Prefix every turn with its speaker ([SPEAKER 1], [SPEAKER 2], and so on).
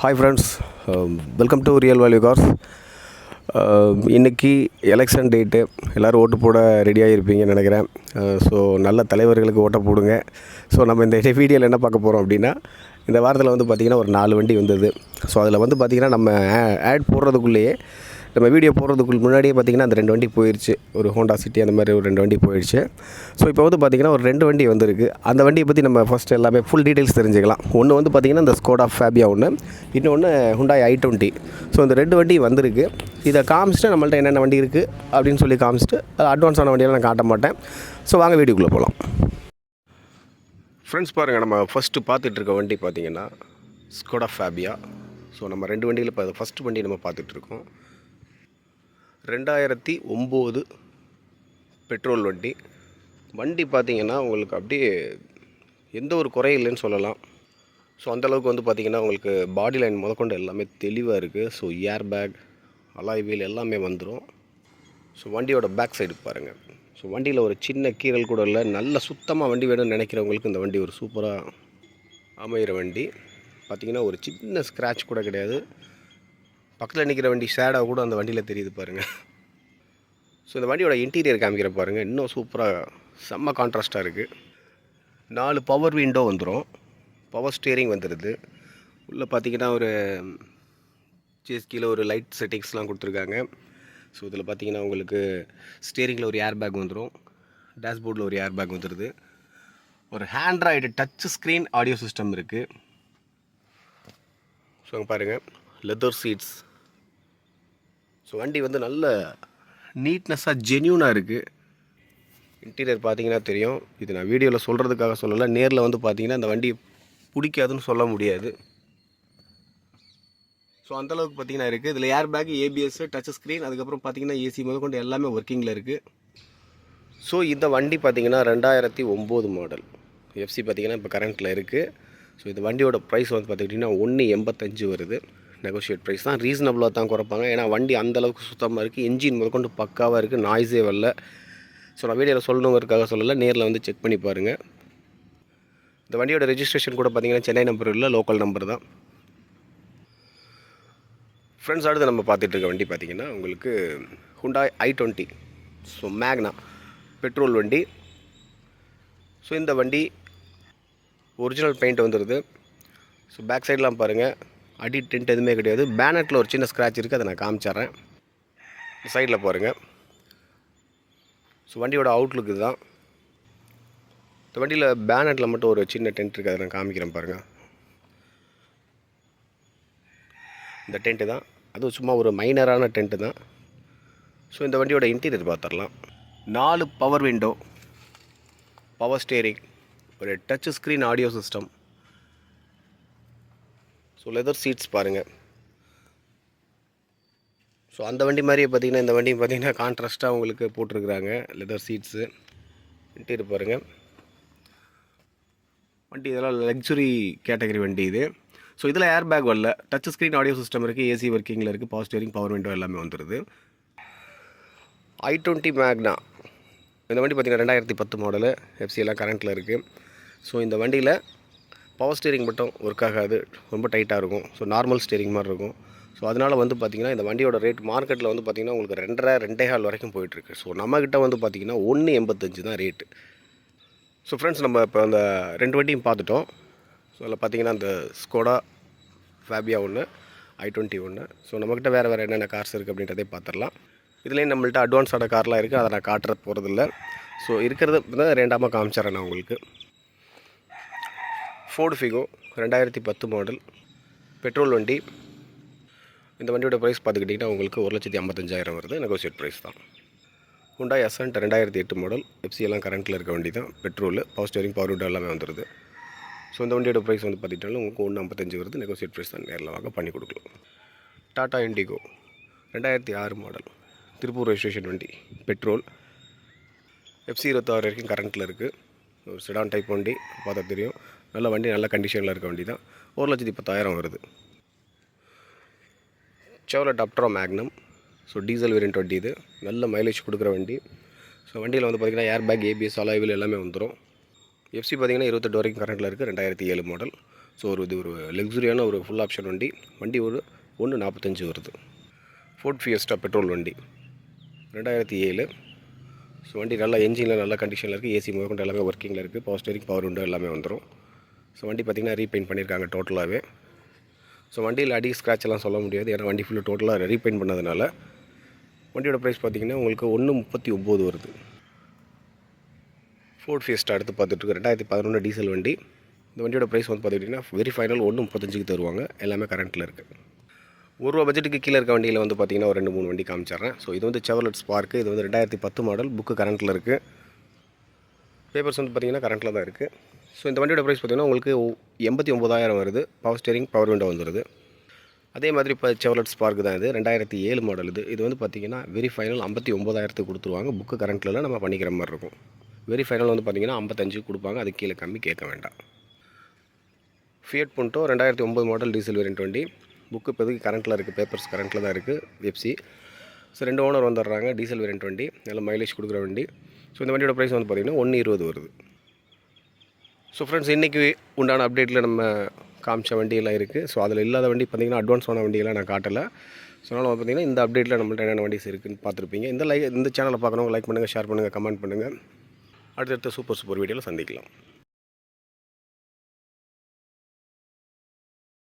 [SPEAKER 1] Hi friends, welcome to real value cars. இன்றைக்கி election date, எல்லோரும் ஓட்டு போட ரெடியாக இருப்பீங்கன்னு நினைக்கிறேன். ஸோ நல்ல தலைவர்களுக்கு ஓட்டை போடுங்க. ஸோ நம்ம இந்த வீடியோவில் என்ன பார்க்க போகிறோம் அப்படின்னா, இந்த வாரத்தில் வந்து பார்த்திங்கன்னா ஒரு 4 வண்டி வந்தது. ஸோ அதில் வந்து பார்த்திங்கன்னா நம்ம ஆட் போடுறதுக்குள்ளேயே, நம்ம வீடியோ போடுறதுக்குள்ள முன்னாடியே பார்த்திங்கன்னா அந்த 2 வண்டி போயிடுச்சு. ஒரு ஹோண்டா சிட்டி அந்த மாதிரி ஒரு 2 வண்டி போயிடுச்சு. ஸோ இப்போ வந்து பார்த்திங்கன்னா ஒரு 2 வண்டி வந்திருக்கு. அந்த வண்டியை பற்றி நம்ம ஃபஸ்ட்டு எல்லாமே ஃபுல் டீட்டெயில்ஸ் தெரிஞ்சுக்கலாம். ஒன்று வந்து பார்த்திங்கன்னா இந்த ஸ்கோடா ஃபேபியா ஒன்று, இன்னொன்று ஹுண்டாய் i20. ஸோ இந்த 2 வண்டி வந்திருக்கு. இதை காமிச்சிட்டு நம்மள்ட்ட என்னென்ன வண்டி இருக்குது அப்படின்னு சொல்லி காமிச்சிட்டு, அட்வான்ஸான வண்டியெல்லாம் நான் காட்ட மாட்டேன். ஸோ வாங்க வீடியோக்குள்ளே போகலாம். ஃப்ரெண்ட்ஸ் பாருங்கள், நம்ம ஃபஸ்ட்டு பார்த்துட்ருக்க வண்டி பார்த்திங்கன்னா ஸ்கோடா ஃபேபியா. ஸோ நம்ம 2 வண்டியில் இப்போ ஃபஸ்ட்டு வண்டி நம்ம பார்த்துட்ருக்கோம். 2009 பெட்ரோல் வண்டி. வண்டி பார்த்திங்கன்னா உங்களுக்கு அப்படியே எந்த ஒரு குறை இல்லைன்னு சொல்லலாம். ஸோ அந்தளவுக்கு வந்து பார்த்திங்கன்னா உங்களுக்கு பாடி லைன் முதற்கொண்டு எல்லாமே தெளிவாக இருக்குது. So air bag, alloy wheel எல்லாமே வந்துடும். ஸோ வண்டியோட பேக் சைடு பாருங்கள். ஸோ வண்டியில் ஒரு சின்ன கீறல் கூட இல்லை. நல்ல சுத்தமாக வண்டி வேணும்னு நினைக்கிறவங்களுக்கு இந்த வண்டி ஒரு சூப்பராக அமைகிற வண்டி. பார்த்திங்கன்னா ஒரு சின்ன ஸ்க்ராட்ச் கூட கிடையாது. பக்கத்தில் நிற்கிற வண்டி ஷேடாக கூட அந்த வண்டியில் தெரியுது பாருங்கள். ஸோ இந்த வண்டியோட இன்டீரியர் காமிக்கிற பாருங்கள், இன்னும் சூப்பராக செம்ம கான்ட்ராஸ்ட்டாக இருக்குது. 4 பவர் விண்டோ வந்துடும். பவர் ஸ்டியரிங் வந்துடுது. உள்ளே பார்த்திங்கன்னா ஒரு கீழே ஒரு லைட் செட்டிங்ஸ்லாம் கொடுத்துருக்காங்க. ஸோ இதில் பார்த்திங்கன்னா உங்களுக்கு ஸ்டியரிங்கில் ஒரு ஏர் பேக் வந்துடும். டேஷ்போர்டில் ஒரு ஏர் பேக் வந்துடுது. ஒரு Android touch screen audio system இருக்குது. ஸோ அங்கே பாருங்கள், லெதர் சீட்ஸ். ஸோ வண்டி வந்து நல்ல நீட்னஸாக ஜென்யூனாக இருக்குது. இன்டீரியர் பார்த்திங்கன்னா தெரியும். இது நான் வீடியோவில் சொல்கிறதுக்காக சொல்லலை. நேரில் வந்து பார்த்திங்கன்னா இந்த வண்டி பிடிக்காதுன்னு சொல்ல முடியாது. ஸோ அந்தளவுக்கு பார்த்திங்கன்னா இருக்குது. இதில் ஏர் பேக், ஏபிஎஸ், டச் ஸ்க்ரீன், அதுக்கப்புறம் பார்த்திங்கன்னா ஏசி முதற்கொண்டு எல்லாமே ஒர்க்கிங்கில் இருக்குது. ஸோ இந்த வண்டி பார்த்திங்கன்னா 2009 மாடல். எஃப்சி பார்த்திங்கன்னா இப்போ கரண்ட்டில் இருக்குது. ஸோ இந்த வண்டியோட ப்ரைஸ் வந்து பார்த்துக்கிட்டிங்கன்னா 185 வருது. நெகோஷியேட் ப்ரைஸ் தான், ரீசனபிளாக தான் குறைப்பாங்க. ஏன்னா வண்டி அந்தளவுக்கு சுத்தமாக இருக்குது. என்ஜின் முதற்கொண்டு பக்காவாக இருக்குது, நாய்ஸே வரல. ஸோ நான் வீடியோவில் சொல்லணுங்கிறதுக்காக சொல்லலை, நேரில் வந்து செக் பண்ணி பாருங்கள். இந்த வண்டியோட ரெஜிஸ்ட்ரேஷன் கூட பார்த்திங்கன்னா சென்னை நம்பர் இல்லை, லோக்கல் நம்பர் தான். ஃப்ரெண்ட்ஸ், அடுத்து நம்ம பார்த்துட்டு இருக்க வண்டி பார்த்திங்கன்னா உங்களுக்கு ஹுண்டாய் i20. ஸோ மேக்னா பெட்ரோல் வண்டி. ஸோ இந்த வண்டி ஒரிஜினல் பெயிண்ட் வந்துடுது. ஸோ பேக் சைட்லாம் பாருங்கள், அடி டென்ட் எதுவுமே கிடையாது. பேனட்டில் ஒரு சின்ன ஸ்க்ராட்ச் இருக்குது, அதை நான் காமிச்சிட்றேன். சைடில் பாருங்கள். ஸோ வண்டியோட அவுட்லுக்கு தான். இந்த வண்டியில் பேனட்டில் மட்டும் ஒரு சின்ன டென்ட் இருக்குது, அதை நான் காமிக்கிறேன் பாருங்கள். இந்த டென்ட்டு தான், அதுவும் சும்மா ஒரு மைனரான டென்ட்டு தான். ஸோ இந்த வண்டியோட இன்டீரியர் பார்த்துடலாம். 4 பவர் விண்டோ, பவர் ஸ்டியரிங், ஒரு touch screen audio system. So leather seeds பாருங்கள். ஸோ அந்த வண்டி மாதிரியே பார்த்திங்கன்னா இந்த வண்டியும் பார்த்திங்கன்னா கான்ட்ராஸ்ட்டாக உங்களுக்கு போட்டிருக்குறாங்க லெதர் சீட்ஸு. இன்டீரியர் பாருங்கள். வண்டி இதெல்லாம் லக்ஸுரி கேட்டகரி வண்டி இது. ஸோ இதில் ஏர் பேக் வரல. டச் ஸ்க்ரீன் ஆடியோ சிஸ்டம் இருக்குது, ஏசி ஒர்க்கிங்கில் இருக்குது, பவர் ஸ்டியரிங், பவர் விண்டோ எல்லாமே வந்துடுது. i20 மேக்னா இந்த வண்டி பார்த்திங்கன்னா 2010 மாடலு. எஃப்சி எல்லாம் கரண்ட்டில் இருக்குது. ஸோ இந்த வண்டியில் பவர் ஸ்டியரிங் மட்டும் ஒர்க் ஆகாது, ரொம்ப டைட்டாக இருக்கும். ஸோ நார்மல் ஸ்டியரிங் மாதிரி இருக்கும். ஸோ அதனால் வந்து பார்த்திங்கன்னா இந்த வண்டியோட ரேட் மார்க்கெட்டில் வந்து பார்த்திங்கன்னா உங்களுக்கு 2.5 வரைக்கும் போயிட்டுருக்கு. ஸோ நம்மக்கிட்ட வந்து பார்த்திங்கன்னா 185 தான் ரேட்டு. ஸோ ஃப்ரெண்ட்ஸ், நம்ம இப்போ அந்த 2 வண்டியும் பார்த்துட்டோம். ஸோ அதில் பார்த்திங்கன்னா அந்த ஸ்கோடா ஃபேபியா ஒன்று, i20 ஒன்று. ஸோ நம்மக்கிட்ட வேறு என்னென்ன கார்ஸ் இருக்குது அப்படின்றதே பார்த்துடலாம். இதுலேயும் நம்மள்ட்ட அட்வான்ஸான கார்லாம் இருக்குது, அதை நான் காட்டுறது போகிறதில்ல. ஸோ இருக்கிறது தான் ரேண்டமாக காமிச்சிட்றேன் நான் உங்களுக்கு. ஃபோர்டு ஃபிகோ 2010 மாடல் பெட்ரோல் வண்டி. இந்த வண்டியோட ப்ரைஸ் பார்த்துக்கிட்டிங்கன்னா உங்களுக்கு 1,55,000 வருது. நெகோசியேட் ப்ரைஸ் தான். Hyundai Accent 2008 model. எஃப்சி எல்லாம் கரண்ட்டில் இருக்க வண்டி தான். Petrol, power steering, power window எல்லாமே வந்துடுது. ஸோ இந்த வண்டியோட ப்ரைஸ் வந்து பார்த்துக்கிட்டாலும் உங்களுக்கு 155 வருது. நெகோசியேட் ப்ரைஸ் தான், நேரில் வாங்க பண்ணி கொடுக்கலாம். Tata indigo 2006 model. Tiruppur registration வண்டி, பெட்ரோல். எஃப்சி 26 வரைக்கும் கரண்ட்டில் இருக்குது. ஒரு செடான் டைப் வண்டி, பார்த்தா தெரியும். நல்ல வண்டி, நல்ல கண்டிஷனில் இருக்க வண்டி தான். 1,10,000 வருது. Chevrolet Optra Magnum. So diesel variant வண்டி இது. நல்ல மைலேஜ் கொடுக்குற வண்டி. ஸோ வண்டியில் வந்து பார்த்திங்கன்னா air bag, ABS, alloy wheel எல்லாமே வந்துடும். எஃப்சி பார்த்திங்கன்னா 28 வரைக்கும் கரண்ட்டில் இருக்குது. 2007 மாடல். ஸோ இது ஒரு லக்ஸுரியான ஒரு ஃபுல் ஆப்ஷன் வண்டி. வண்டி ஒரு 1.45 வருது. ஃபோர்ட் ஃபியஸ்டா பெட்ரோல் வண்டி 2007. ஸோ வண்டி நல்லா என்ஜினில் நல்ல கண்டிஷனில் இருக்குது. ஏசி முதற்கொண்டு எல்லாமே ஒர்க்கிங்கில் இருக்குது. பவர் ஸ்டேரிங், பவர் விண்டோ எல்லாமே வந்துடும். ஸோ வண்டி பார்த்திங்கன்னா ரீபெயிண்ட் பண்ணியிருக்காங்க டோட்டலாகவே. ஸோ வண்டியில் அடி ஸ்க்ராட்ச் எல்லாம் சொல்ல முடியாது, ஏன்னா வண்டி ஃபுல்லாக டோட்டலாக ரீபெயிண்ட் பண்ணதுனால. வண்டியோட ப்ரைஸ் பார்த்திங்கன்னா உங்களுக்கு 1.39 வருது. ஃபோர்ட் ஃபியஸ்டா அடுத்து பார்த்துட்டு 2011 டீசல் வண்டி. இந்த வண்டியோட ப்ரைஸ் வந்து பார்த்துக்கிட்டிங்கன்னா வெரி ஃபைனல் 1.35 தருவாங்க. எல்லாமே கரண்ட்டில் இருக்குது. ₹1 பட்ஜெட்டுக்கு கீழே இருக்க வண்டியில் வந்து பார்த்திங்கன்னா ஒரு 2-3 வண்டி காமிச்சிட்றேன். ஸோ இது வந்து செவர்லெட் ஸ்பார்க்கு. இது வந்து 2010 மாடல். புக்கு கரண்ட்டில் இருக்குது. பேப்பர்ஸ் வந்து பார்த்திங்கன்னா கரண்ட்டில் தான் இருக்குது. ஸோ இந்த வண்டியோட ப்ரைஸ் பார்த்திங்கன்னா உங்களுக்கு 89,000 வருது. பவர் ஸ்டேரிங், பவர் விண்டோ வந்துடுது. அதே மாதிரி இப்போ செவர்லெட் ஸ்பார்க்கு தான் இது. 2007 மாடல் இது. இது வந்து பார்த்திங்கன்னா வெரி ஃபைனல் 59,000 கொடுத்துருவாங்க. புக்கு கரண்ட்டில் நம்ம பண்ணிக்கிற மாதிரி இருக்கும். வெரி ஃபைனல் வந்து பார்த்திங்கன்னா 55 கொடுப்பாங்க. அது கீழே கம்மி கேட்க வேண்டாம். ஃபியட் புண்டோ 2009 மாடல் டீசல் வேரியன்ட் வண்டி. புக்கு இப்போதைக்கு கரண்ட்டில் இருக்குது. பேப்பர்ஸ் கரண்ட்டில் தான் இருக்குது. எஃப்சி. ஸோ 2 ஓனர் வந்துடுறாங்க. டீசல் வேரியன்ட் வண்டி, நல்ல மைலேஜ் கொடுக்குற வண்டி. ஸோ இந்த வண்டியோட ப்ரைஸ் வந்து பார்த்திங்கன்னா 1.20 வருது. ஸோ ஃப்ரெண்ட்ஸ், இன்றைக்கி உண்டான அப்டேட்டில் நம்ம காமிச்ச வண்டியெல்லாம் இருக்குது. ஸோ அதில் இல்லாத வண்டி பார்த்திங்கன்னா அட்வான்ஸான வண்டியெல்லாம் நான் காட்டலை. ஸோ அதனால் பார்த்திங்கன்னா இந்த அப்டேட்டில் நம்மள்ட்ட என்னென்ன வண்டிஸ் இருக்குதுன்னு பார்த்துருப்பீங்க. இந்த சேனலை பார்க்குறவங்க லைக் பண்ணுங்கள், ஷேர் பண்ணுங்கள், கமெண்ட் பண்ணுங்கள். அடுத்தடுத்த சூப்பர் வீடியோவில் சந்திக்கலாம்.